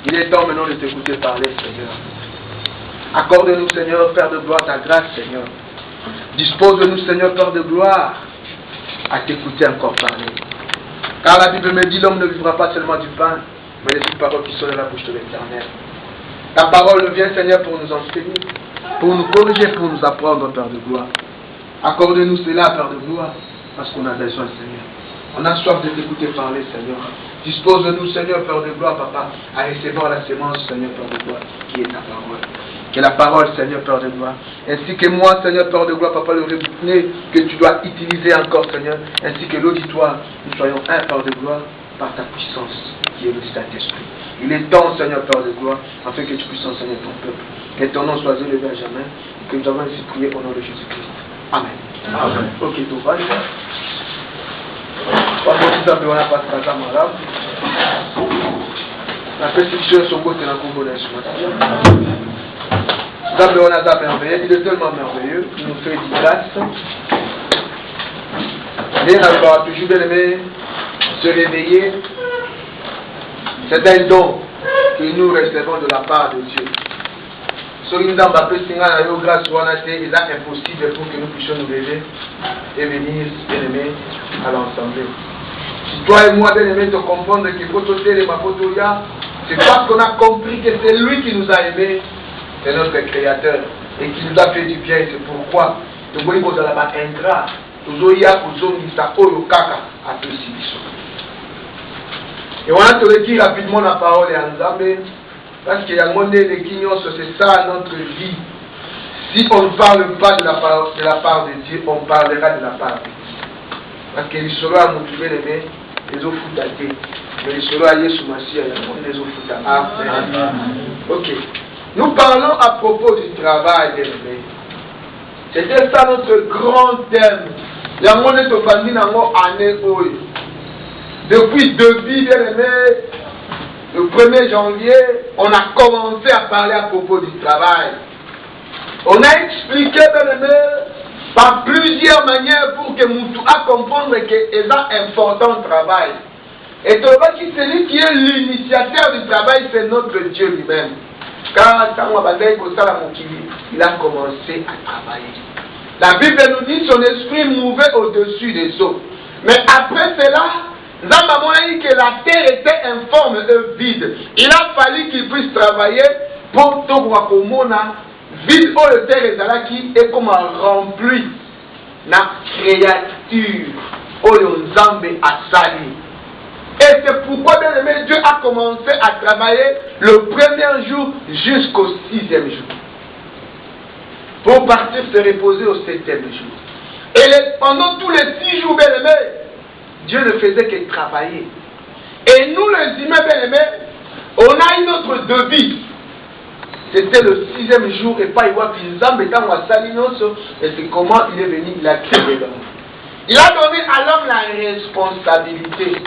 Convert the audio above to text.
Il est temps maintenant de t'écouter parler, Seigneur. Accorde-nous, Seigneur, Père de gloire, ta grâce, Seigneur. Dispose-nous, Seigneur, Père de gloire, à t'écouter encore parler. Car la Bible me dit, l'homme ne vivra pas seulement du pain, mais des paroles qui sont de la bouche de l'Éternel. Ta parole vient, Seigneur, pour nous enseigner, pour nous corriger, pour nous apprendre, Père de gloire. Accorde-nous cela, Père de gloire, parce qu'on a besoin, Seigneur. On a soif de t'écouter parler, Seigneur. Dispose-nous, Seigneur, Père de gloire, Papa, à recevoir la sémence, Seigneur, Père de gloire, qui est ta parole. Que la parole, Seigneur, Père de gloire, ainsi que moi, Seigneur, Père de gloire, Papa, le rebuté que tu dois utiliser encore, Seigneur, ainsi que l'auditoire, nous soyons un, Père de gloire, par ta puissance, qui est le Saint-Esprit. Il est temps, Seigneur, Père de gloire, afin que tu puisses enseigner ton peuple. Que ton nom soit élevé à jamais, et que nous avons ainsi prié au nom de Jésus-Christ. Amen. Amen. Ok, tout va. On a pas de camarade. La persécution son côté dans le Congo de on a merveilleux, il est tellement merveilleux, il nous fait du grâce. Mais on va toujours bien aimé se réveiller. C'est un don que nous recevons de la part de Dieu. Ce qui nous a grâce, il est impossible pour que nous puissions nous lever et venir, bien aimé, à l'ensemble. Si toi et moi, bien aimé, te comprendre qu'il faut sauter les mapotoya, c'est parce qu'on a compris que c'est lui qui nous a aimés, c'est notre Créateur, et qui nous a fait du bien. C'est pourquoi nous voyons que nous avons ingrat, nous avons et on a te dit rapidement la parole et en Zambé, parce qu'il y a le monde de l'Equignos, c'est ça notre vie. Si on ne parle pas de la part de Dieu, on parlera de la part de Dieu. Parce que les solos à motiver les mains, les eaux foutatées. Mais les solos à Yesu Massia, il y a les eaux foutatées. Ok. Nous parlons à propos du travail des mains. C'était ça notre grand thème. Il y a mon étofandi dans mon année. Depuis bien aimé, le 1er janvier, on a commencé à parler à propos du travail. On a expliqué, bien aimé, par plusieurs manières pour que Moutou a comprendre que c'est un important travail. Et tu vois que celui qui est l'initiateur du travail, c'est notre Dieu lui-même. Car il a commencé à travailler. La Bible nous dit son esprit mouvait au-dessus des eaux. Mais après cela, que la terre était informe et vide. Il a fallu qu'il puisse travailler pour tout Wakomona, vide où le terre est là et comme rempli la créature où le Nzambe a sali. Et c'est pourquoi, bien aimé, Dieu a commencé à travailler le 1er jour jusqu'au 6e jour. Pour partir se reposer au 7e jour. Et pendant tous les 6 jours, bien aimé, Dieu ne faisait que travailler. Et nous, les humains bien-aimés, on a une autre devise. C'était le 6e jour et pas il voit Pinzam étant à Salinos. Et c'est comment il est venu, il a créé l'homme. Il a donné à l'homme la responsabilité